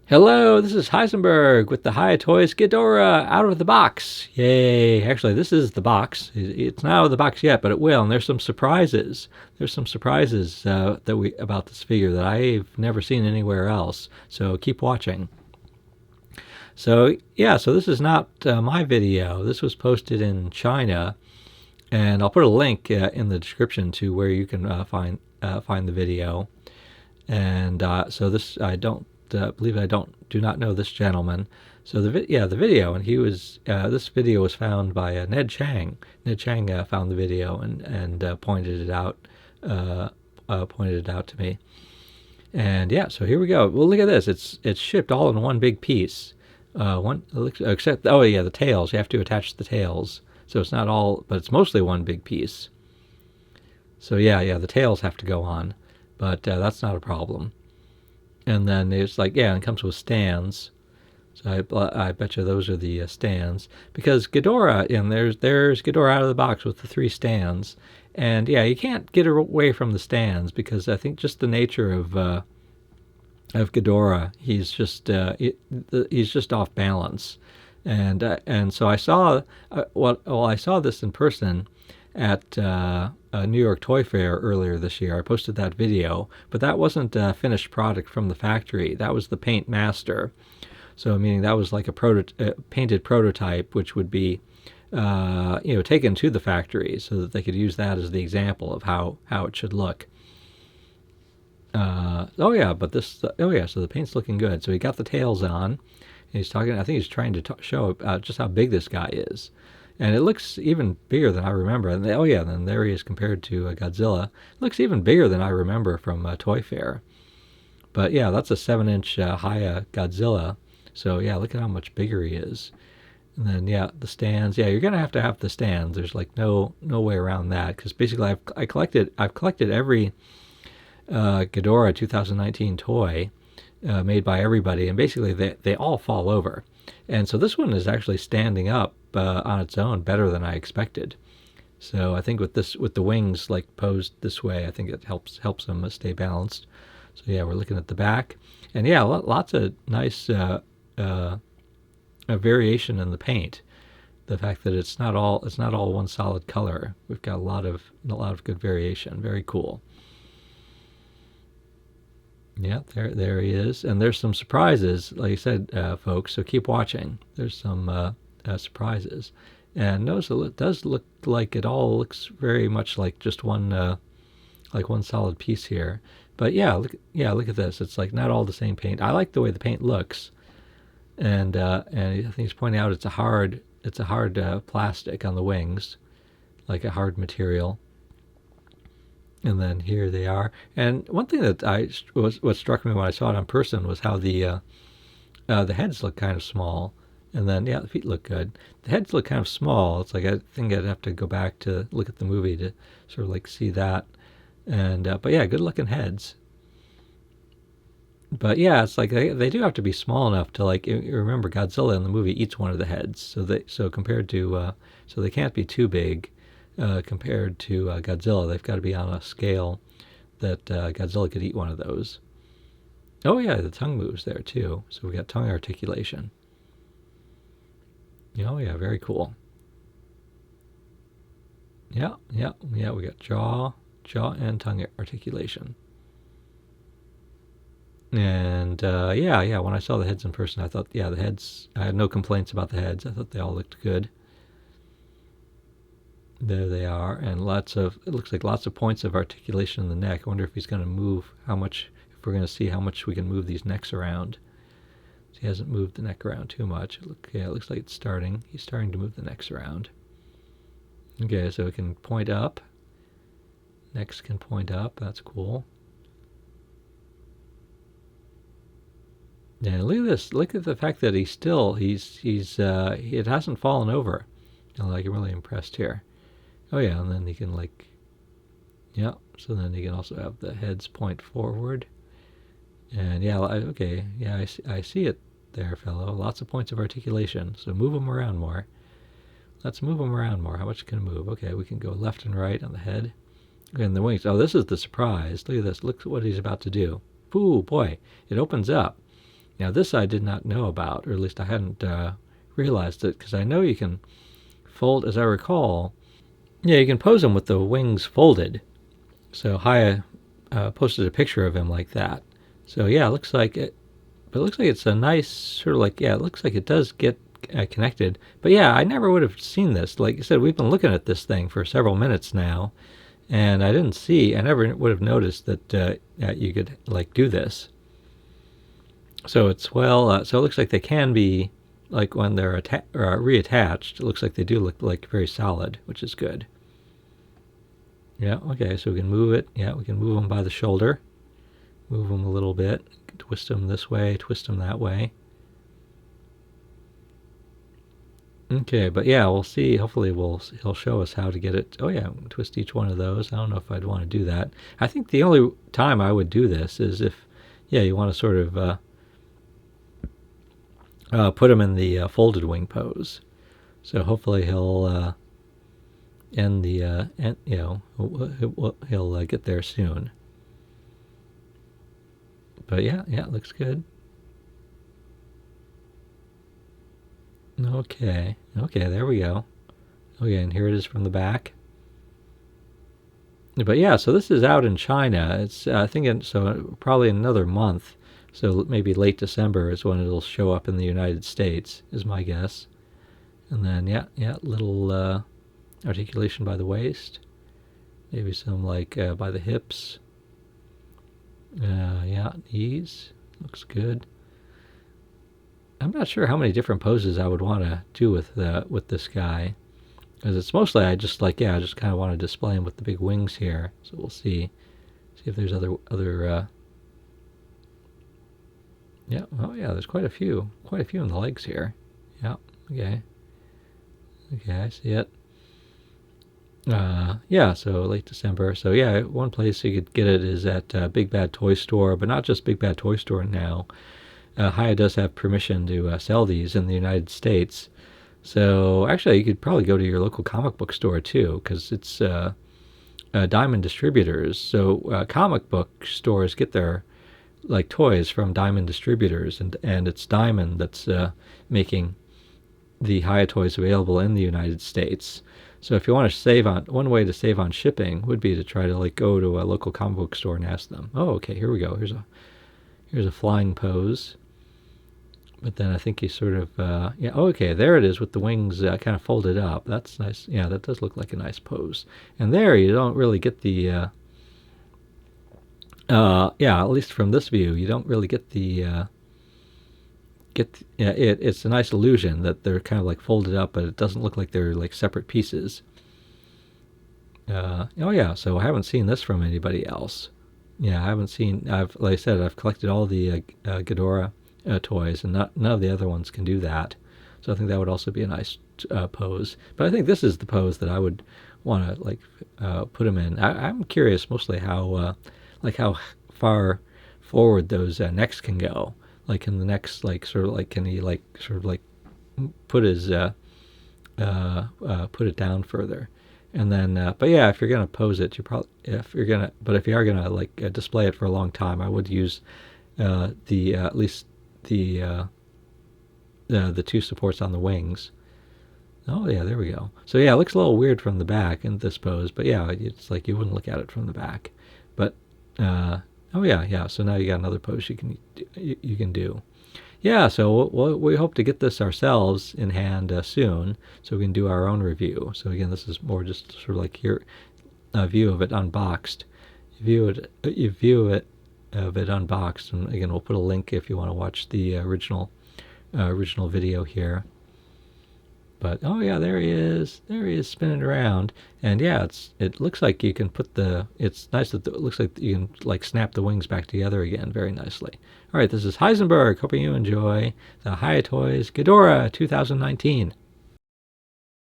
Hello, this is Heisenberg with the Hiya Toys Ghidorah out of the box. Yay! Actually, this is the box. It's not out of the box yet, but it will. And there's some surprises. There's some surprises about this figure that I've never seen anywhere else. So keep watching. So yeah, so this is not my video. This was posted in China, and I'll put a link in the description to where you can find the video. And so this I don't believe I do not know this gentleman. So the video, and he was this video was found by Ned Chang. Ned Chang found the video and pointed it out to me. And yeah, so here we go. Well, look at this. It's shipped all in one big piece. Except the tails. You have to attach the tails. So it's not all, but it's mostly one big piece. So yeah, the tails have to go on, but that's not a problem. And then it's like, yeah, it comes with stands. So I bet you those are the stands. Because Ghidorah, and there's Ghidorah out of the box with the 3 stands. And yeah, you can't get away from the stands because I think just the nature of Ghidorah, he's just off balance. And so I saw I saw this in person at a New York Toy Fair earlier this year. I posted that video, but that wasn't a finished product from the factory. That was the paint master. So meaning that was like a painted prototype, which would be taken to the factory so that they could use that as the example of how it should look. So the paint's looking good. So he got the tails on. And he's talking. I think he's trying to show just how big this guy is. And it looks even bigger than I remember. And then there he is compared to Godzilla. It looks even bigger than I remember from Toy Fair. But yeah, that's a 7-inch Hiya Godzilla. So yeah, look at how much bigger he is. And then yeah, the stands. Yeah, you're gonna have to have the stands. There's like no way around that because basically I've collected every Ghidorah 2019 toy made by everybody, and basically they all fall over. And so this one is actually standing up on its own better than I expected. So I think with the wings like posed this way, I think it helps them stay balanced. So yeah, we're looking at the back, and yeah, lots of nice variation in the paint. The fact that it's not all one solid color. We've got a lot of good variation. Very cool. Yeah, there he is, and there's some surprises, like I said, folks. So keep watching. There's some surprises, and notice it does look like it all looks very much like just one solid piece here. But yeah, look at this. It's like not all the same paint. I like the way the paint looks, and I think he's pointing out it's a hard plastic on the wings, like a hard material. And then here they are. And one thing that what struck me when I saw it in person was how the heads look kind of small. And then yeah, the feet look good. The heads look kind of small. It's like I think I'd have to go back to look at the movie to sort of like see that. And but yeah, good looking heads. But yeah, it's like they do have to be small enough to like you remember Godzilla in the movie eats one of the heads. So compared to so they can't be too big. Compared to Godzilla, they've got to be on a scale that Godzilla could eat one of those. Oh yeah, the tongue moves there too. So we got tongue articulation. Oh yeah, very cool. Yeah, we got jaw and tongue articulation. And when I saw the heads in person, I thought, yeah, the heads, I had no complaints about the heads. I thought they all looked good. There they are, and it looks like lots of points of articulation in the neck. I wonder if he's going to move if we're going to see how much we can move these necks around. So he hasn't moved the neck around too much. It looks like it's starting. He's starting to move the necks around. Okay, so it can point up. Necks can point up. That's cool. Yeah, look at this. Look at the fact that it hasn't fallen over. I'm really impressed here. Oh yeah, and then you can so then you can also have the heads point forward. And yeah, okay, yeah, I see it there, fellow. Lots of points of articulation. So move them around more. Let's move them around more. How much can move? Okay, we can go left and right on the head. And the wings. Oh, this is the surprise. Look at this. Look at what he's about to do. Ooh, boy, it opens up. Now this I did not know about, or at least I hadn't realized it, because I know you can fold, as I recall. Yeah, you can pose him with the wings folded. So Hiya posted a picture of him like that. So yeah, it looks like it, but it looks like it's a nice sort of like, yeah, it looks like it does get connected. But yeah, I never would have seen this. Like I said, we've been looking at this thing for several minutes now, and I never would have noticed that you could like do this. So it's well, so it looks like they can be, like when they're reattached, it looks like they do look like very solid, which is good. Yeah, okay, so we can move it. Yeah, we can move them by the shoulder. Move them a little bit. Twist them this way, twist them that way. Okay, but yeah, we'll see. Hopefully he'll show us how to get it. Oh yeah, twist each one of those. I don't know if I'd want to do that. I think the only time I would do this is if, yeah, you want to sort of put him in the folded wing pose. So hopefully he'll end the he'll get there soon. But yeah, it looks good. Okay, there we go. Okay, and here it is from the back. But yeah, so this is out in China. It's I think so probably another month. So maybe late December is when it'll show up in the United States, is my guess. And then yeah, little articulation by the waist. Maybe some like by the hips. Yeah, knees. Looks good. I'm not sure how many different poses I would want to do with this guy, because it's mostly I just kind of want to display him with the big wings here. So we'll see if there's other yeah. Oh yeah, there's quite a few in the legs here. Yeah. Okay, I see it. Yeah, so late December. So yeah, one place you could get it is at Big Bad Toy Store, but not just Big Bad Toy Store now. Hiya does have permission to sell these in the United States. So actually, you could probably go to your local comic book store too, because it's Diamond Distributors. So comic book stores get their like toys from Diamond Distributors, and it's Diamond that's making the Hiya toys available in the United States. So if you want to save on, one way to save on shipping would be to try to like go to a local comic book store and ask them. Oh, okay, here we go. Here's a flying pose. But then I think you sort of, yeah, okay, there it is with the wings kind of folded up. That's nice. Yeah, that does look like a nice pose. And there you don't really get the, yeah, at least from this view, you don't really get the, it's a nice illusion that they're kind of like folded up, but it doesn't look like they're like separate pieces. Oh yeah, so I haven't seen this from anybody else. Yeah, I haven't seen, like I said, I've collected all the Ghidorah toys, and none of the other ones can do that. So I think that would also be a nice pose. But I think this is the pose that I would want to like put him in. I'm curious mostly how far forward those necks can go. Like in the necks, like sort of like can he like sort of like put his put it down further. And then, but yeah, if you're gonna pose it, if you are gonna like display it for a long time, I would use at least the two supports on the wings. Oh yeah, there we go. So yeah, it looks a little weird from the back in this pose, but yeah, it's like you wouldn't look at it from the back. But oh yeah. So now you got another pose you can do. Yeah, so we hope to get this ourselves in hand soon, so we can do our own review. So again, this is more just sort of like your view of it unboxed. You view it of it unboxed, and again, we'll put a link if you want to watch the original video here. But oh yeah, there he is spinning around, and yeah, it looks like you can put it's nice that it looks like you can like snap the wings back together again very nicely. All right, this is Heisenberg, hoping you enjoy the Hiya Toys Ghidorah 2019.